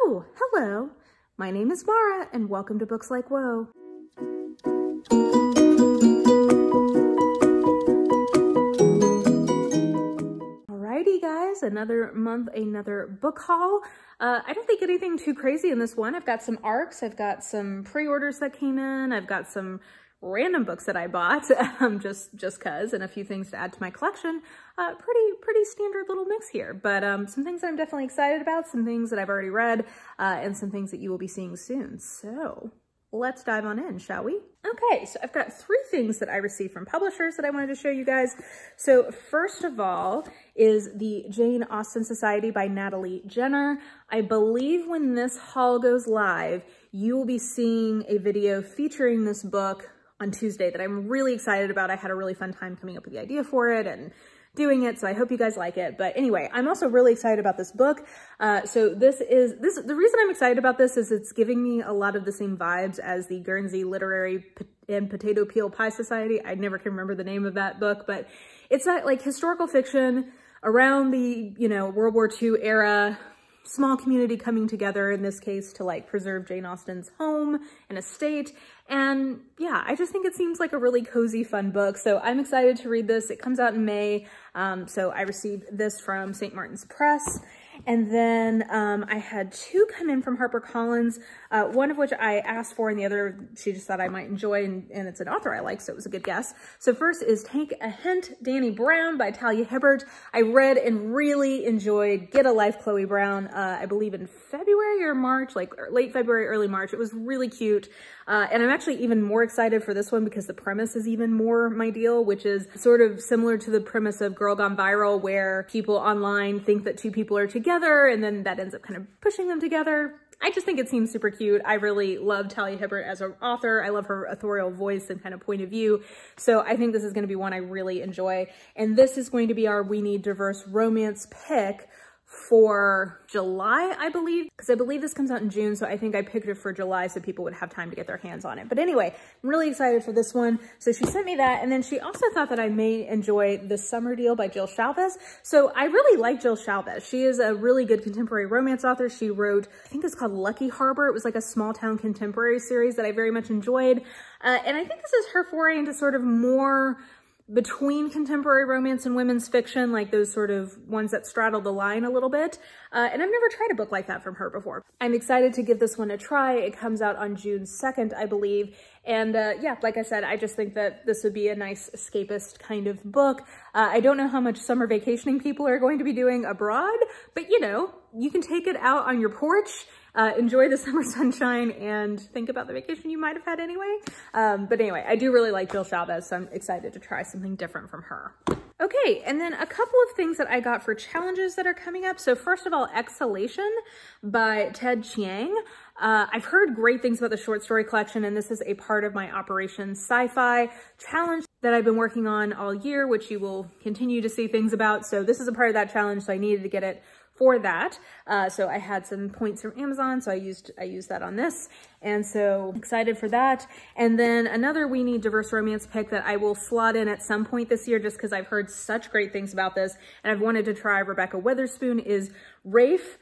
Oh, hello. My name is Mara, and welcome to Books Like Whoa. Alrighty, guys, another month, another book haul. I don't think anything too crazy in this one. I've got some ARCs, I've got some pre-orders that came in, I've got some random books that I bought, just cause, and a few things to add to my collection. Pretty standard little mix here, but some things I'm definitely excited about, some things that I've already read, and some things that you will be seeing soon. So let's dive on in, shall we? Okay, so I've got 3 things that I received from publishers that I wanted to show you guys. So first of all is the Jane Austen Society by Natalie Jenner. I believe when this haul goes live, you will be seeing a video featuring this book on Tuesday that I'm really excited about. I had a really fun time coming up with the idea for it and doing it, so I hope you guys like it. But anyway, I'm also really excited about this book. So the reason I'm excited about this is it's giving me a lot of the same vibes as the Guernsey Literary and Potato Peel Pie Society. I never can remember the name of that book, but it's that like historical fiction around the, you know, World War II era, small community coming together, in this case, to like preserve Jane Austen's home and estate. And yeah, I just think it seems like a really cozy, fun book. So I'm excited to read this. It comes out in May. So I received this from St. Martin's Press. And then I had 2 come in from HarperCollins, one of which I asked for, and the other she just thought I might enjoy, and it's an author I like, so it was a good guess. So first is Take a Hint, Dani Brown by Talia Hibbert. I read and really enjoyed Get a Life, Chloe Brown, I believe in February or March, like late February, early March. It was really cute. And I'm actually even more excited for this one because the premise is even more my deal, which is sort of similar to the premise of Girl Gone Viral, where people online think that 2 people are together and then that ends up kind of pushing them together. I just think it seems super cute. I really love Talia Hibbert as an author. I love her authorial voice and kind of point of view. So I think this is going to be one I really enjoy. And this is going to be our We Need Diverse Romance pick for July, I believe, because I believe this comes out in June, so I think I picked it for July so people would have time to get their hands on it. But anyway, I'm really excited for this one. So she sent me that, and then she also thought that I may enjoy The Summer Deal by Jill Shalvis. So I really like Jill Shalvis. She is a really good contemporary romance author. She wrote, I think it's called Lucky Harbor. It was like a small town contemporary series that I very much enjoyed. And I think this is her foray into sort of more between contemporary romance and women's fiction, like those sort of ones that straddle the line a little bit. And I've never tried a book like that from her before. I'm excited to give this one a try. It comes out on June 2nd, I believe. And yeah, like I said, I just think that this would be a nice escapist kind of book. I don't know how much summer vacationing people are going to be doing abroad, but you know, you can take it out on your porch, enjoy the summer sunshine, and think about the vacation you might have had anyway. But anyway, I do really like Jill Shalvis, so I'm excited to try something different from her. Okay, and then a couple of things that I got for challenges that are coming up. So first of all, Exhalation by Ted Chiang. I've heard great things about the short story collection, and this is a part of my Operation Sci-Fi challenge that I've been working on all year, which you will continue to see things about. So this is a part of that challenge, so I needed to get it for that. So I had some points from Amazon, so I used that on this. And so excited for that. And then another We Need Diverse Romance pick that I will slot in at some point this year, just because I've heard such great things about this and I've wanted to try Rebekah Weatherspoon, is RAFE,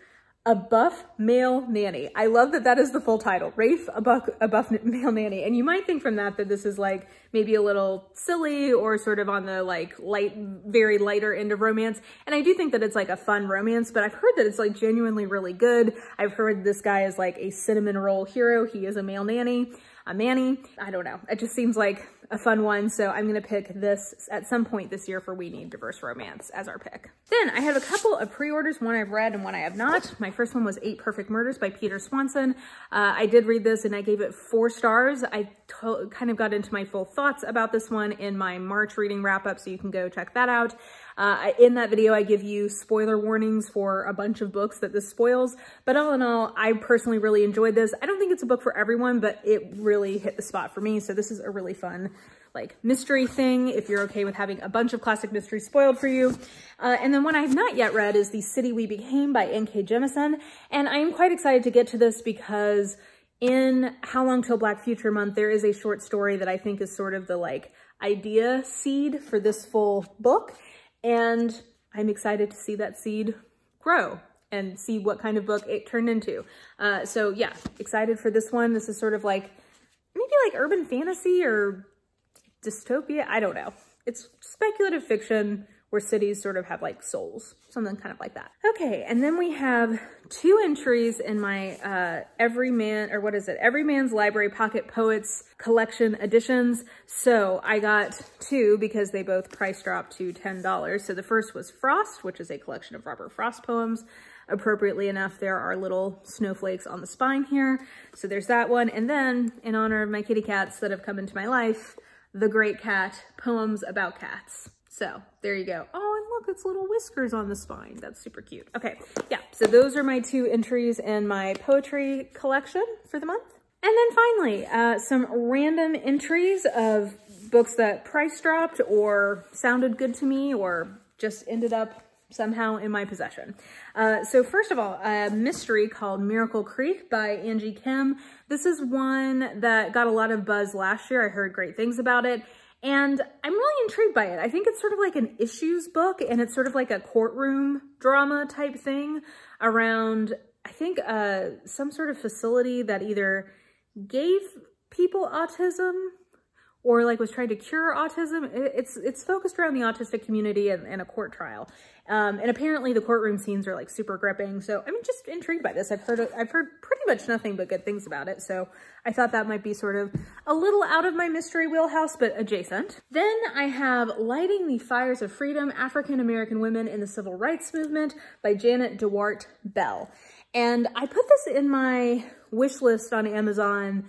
A Buff Male Nanny. I love that that is the full title, RAFE, A Buff Male Nanny. And you might think from that this is like maybe a little silly or sort of on the like very lighter end of romance. And I do think that it's like a fun romance, but I've heard that it's like genuinely really good. I've heard this guy is like a cinnamon roll hero. He is a male nanny, a manny. I don't know. It just seems like a fun one. So I'm going to pick this at some point this year for We Need Diverse Romance as our pick. Then I have a couple of pre-orders, one I've read and one I have not. My first one was 8 Perfect Murders by Peter Swanson. I did read this and I gave it 4 stars. I kind of got into my full thoughts about this one in my March reading wrap up, so you can go check that out. In that video, I give you spoiler warnings for a bunch of books that this spoils, but all in all, I personally really enjoyed this. I don't think it's a book for everyone, but it really hit the spot for me. So this is a really fun like mystery thing if you're okay with having a bunch of classic mysteries spoiled for you. And then one I have not yet read is The City We Became by N.K. Jemisin. And I am quite excited to get to this because in How Long Till Black Future Month, there is a short story that I think is sort of the like idea seed for this full book. And I'm excited to see that seed grow and see what kind of book it turned into. So yeah, excited for this one. This is sort of like, maybe like urban fantasy or dystopia. I don't know. It's speculative fiction where cities sort of have like souls, something kind of like that. Okay, and then we have 2 entries in my Every Man's Library Pocket Poets collection editions. So I got 2 because they both price dropped to $10. So the first was Frost, which is a collection of Robert Frost poems. Appropriately enough, there are little snowflakes on the spine here. So there's that one. And then, in honor of my kitty cats that have come into my life, The Great Cat, Poems About Cats. So there you go. Oh, and look, it's little whiskers on the spine. That's super cute. Okay, yeah, so those are my 2 entries in my poetry collection for the month. And then finally, some random entries of books that price dropped or sounded good to me or just ended up somehow in my possession. So first of all, a mystery called Miracle Creek by Angie Kim. This is one that got a lot of buzz last year. I heard great things about it. And I'm really intrigued by it. I think it's sort of like an issues book, and it's sort of like a courtroom drama type thing around, I think, some sort of facility that either gave people autism or like was trying to cure autism. It's focused around the autistic community and a court trial. And apparently the courtroom scenes are like super gripping. So I'm just intrigued by this. I've heard pretty much nothing but good things about it. So I thought that might be sort of a little out of my mystery wheelhouse, but adjacent. Then I have Lighting the Fires of Freedom, African American Women in the Civil Rights Movement by Janet Dewart Bell. And I put this in my wish list on Amazon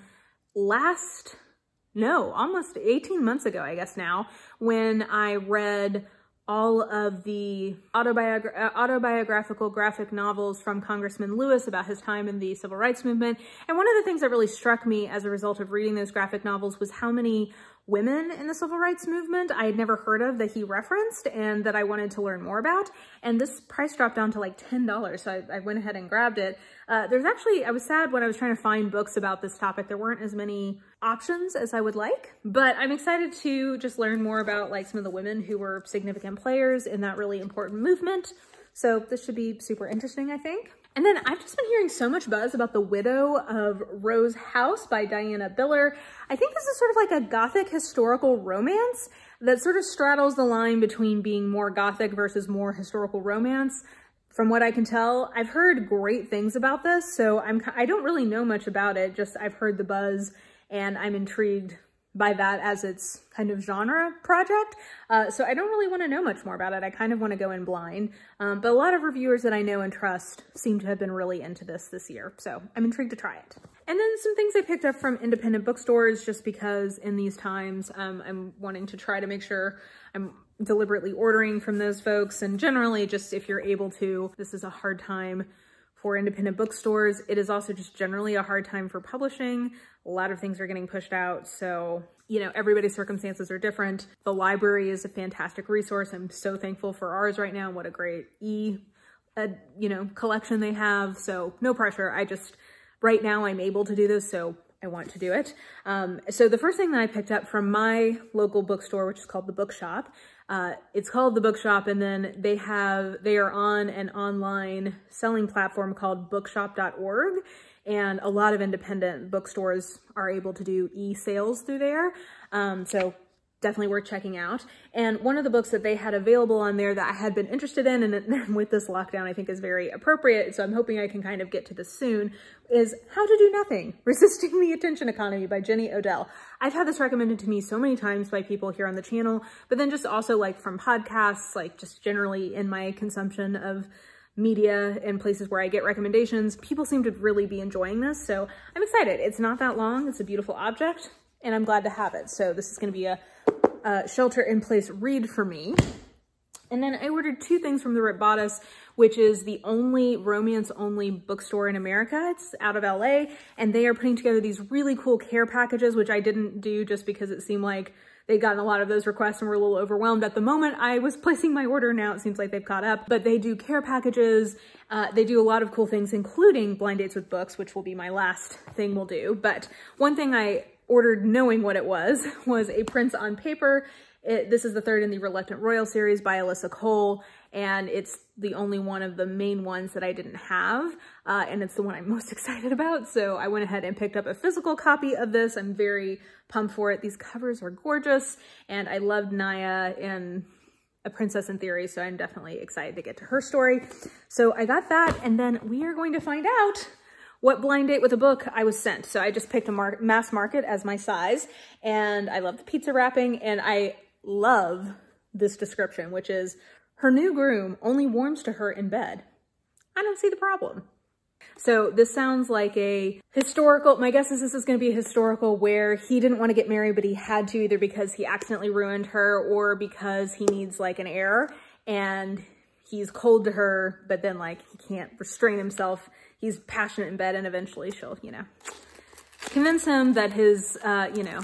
almost 18 months ago, I guess now, when I read all of the autobiographical graphic novels from Congressman Lewis about his time in the civil rights movement. And one of the things that really struck me as a result of reading those graphic novels was how many women in the civil rights movement I had never heard of that he referenced and that I wanted to learn more about. And this price dropped down to like $10, so I went ahead and grabbed it. There's actually, I was sad when I was trying to find books about this topic. There weren't as many options as I would like, but I'm excited to just learn more about like some of the women who were significant players in that really important movement. So this should be super interesting, I think. And then I've just been hearing so much buzz about The Widow of Rose House by Diana Biller. I think this is sort of like a gothic historical romance that sort of straddles the line between being more gothic versus more historical romance. From what I can tell, I've heard great things about this, so I don't really know much about it, just I've heard the buzz and I'm intrigued by that as its kind of genre project. So I don't really want to know much more about it. I kind of want to go in blind. But a lot of reviewers that I know and trust seem to have been really into this year. So I'm intrigued to try it. And then some things I picked up from independent bookstores just because in these times I'm wanting to try to make sure I'm deliberately ordering from those folks. And generally just if you're able to, this is a hard time for independent bookstores. It is also just generally a hard time for publishing. A lot of things are getting pushed out. So, you know, everybody's circumstances are different. The library is a fantastic resource. I'm so thankful for ours right now. What a great collection they have. So no pressure. Right now I'm able to do this. So I want to do it. So the first thing that I picked up from my local bookstore, which is called The Bookshop, it's called The Bookshop, and then they are on an online selling platform called bookshop.org, and a lot of independent bookstores are able to do e-sales through there. So definitely worth checking out. And one of the books that they had available on there that I had been interested in, and with this lockdown I think is very appropriate, so I'm hoping I can kind of get to this soon, is How to Do Nothing, Resisting the Attention Economy by Jenny Odell. I've had this recommended to me so many times by people here on the channel, but then just also like from podcasts, like just generally in my consumption of media and places where I get recommendations, people seem to really be enjoying this. So I'm excited. It's not that long. It's a beautiful object and I'm glad to have it. So this is going to be a shelter-in-place read for me. And then I ordered 2 things from the Rip Bodice, which is the only romance-only bookstore in America. It's out of LA, and they are putting together these really cool care packages, which I didn't do just because it seemed like they'd gotten a lot of those requests and were a little overwhelmed at the moment I was placing my order. Now it seems like they've caught up, but they do care packages. They do a lot of cool things, including blind dates with books, which will be my last thing we'll do. But one thing I ordered knowing what it was a Prince on Paper. This is the 3rd in the Reluctant Royal series by Alyssa Cole, and it's the only one of the main ones that I didn't have, and it's the one I'm most excited about. So I went ahead and picked up a physical copy of this. I'm very pumped for it. These covers are gorgeous, and I loved Naya in A Princess in Theory, so I'm definitely excited to get to her story. So I got that, and then we are going to find out what blind date with a book I was sent. So I just picked a mass market as my size, and I love the pizza wrapping, and I love this description, which is, her new groom only warms to her in bed. I don't see the problem. So this sounds like a historical, my guess is this is going to be a historical where he didn't want to get married, but he had to, either because he accidentally ruined her or because he needs like an heir, and he's cold to her, but then like he can't restrain himself. He's passionate in bed, and eventually she'll, you know, convince him that his, you know,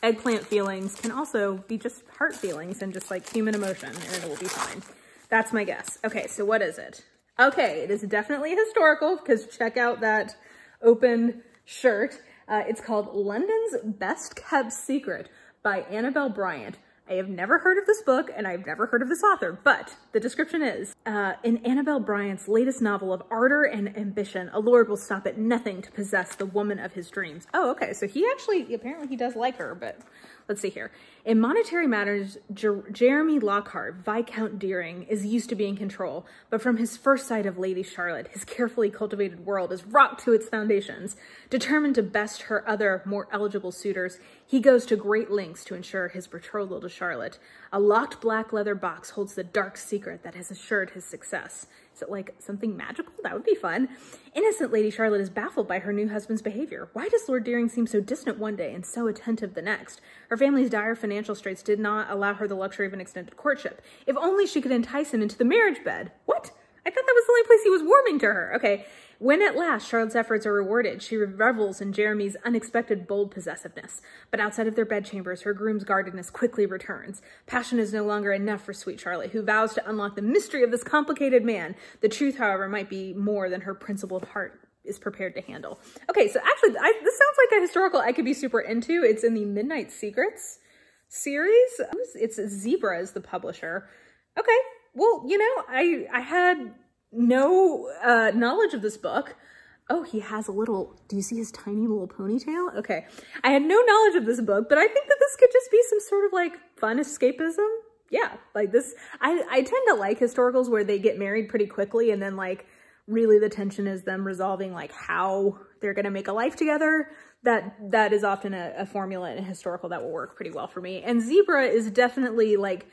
eggplant feelings can also be just heart feelings and just like human emotion, and it will be fine. That's my guess. Okay, so what is it? Okay, it is definitely historical, because check out that open shirt. It's called London's Best Kept Secret by Anabelle Bryant. I have never heard of this book, and I've never heard of this author, but the description is, in Anabelle Bryant's latest novel of ardor and ambition, a lord will stop at nothing to possess the woman of his dreams. Oh, okay, so he actually, apparently he does like her, but let's see here. In monetary matters, Jeremy Lockhart, Viscount Deering, is used to be in control, but from his first sight of Lady Charlotte, his carefully cultivated world is rocked to its foundations. Determined to best her other, more eligible suitors, he goes to great lengths to ensure his betrothal to Charlotte. A locked black leather box holds the dark secret that has assured his success. Is it like something magical? That would be fun. Innocent Lady Charlotte is baffled by her new husband's behavior. Why does Lord Deering seem so distant one day and so attentive the next? Her family's dire financial straits did not allow her the luxury of an extended courtship. If only she could entice him into the marriage bed. What? I thought that was the only place he was warming to her. Okay. When at last Charlotte's efforts are rewarded, she revels in Jeremy's unexpected bold possessiveness. But outside of their bedchambers, her groom's guardedness quickly returns. Passion is no longer enough for sweet Charlotte, who vows to unlock the mystery of this complicated man. The truth, however, might be more than her principled heart is prepared to handle. Okay, so actually, this sounds like a historical I could be super into. It's in the Midnight Secrets series. It's Zebra is the publisher. Okay, well, you know, I had no knowledge of this book. Oh, he has a little, do you see his tiny little ponytail? Okay, I had no knowledge of this book, but I think that this could just be some sort of like fun escapism. Yeah, like this, I tend to like historicals where they get married pretty quickly, and then like really the tension is them resolving like how they're gonna make a life together. That is often a formula in a historical that will work pretty well for me. And Zebra is definitely like,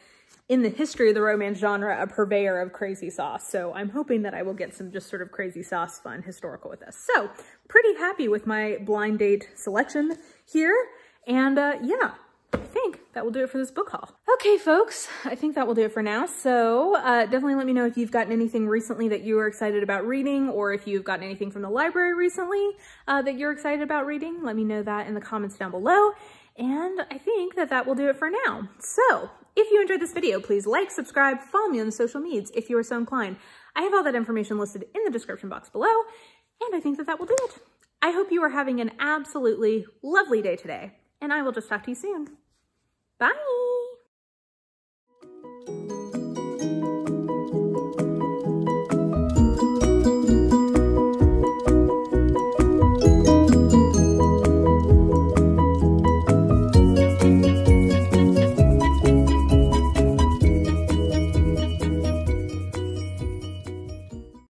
in the history of the romance genre, a purveyor of crazy sauce. So I'm hoping that I will get some just sort of crazy sauce fun historical with this. So pretty happy with my blind date selection here. And yeah, I think that will do it for this book haul. Okay, folks, I think that will do it for now. So definitely let me know if you've gotten anything recently that you are excited about reading, or if you've gotten anything from the library recently that you're excited about reading. Let me know that in the comments down below. And I think that that will do it for now. So if you enjoyed this video, please like, subscribe, follow me on the social medias if you are so inclined. I have all that information listed in the description box below, and I think that that will do it. I hope you are having an absolutely lovely day today, and I will just talk to you soon. Bye!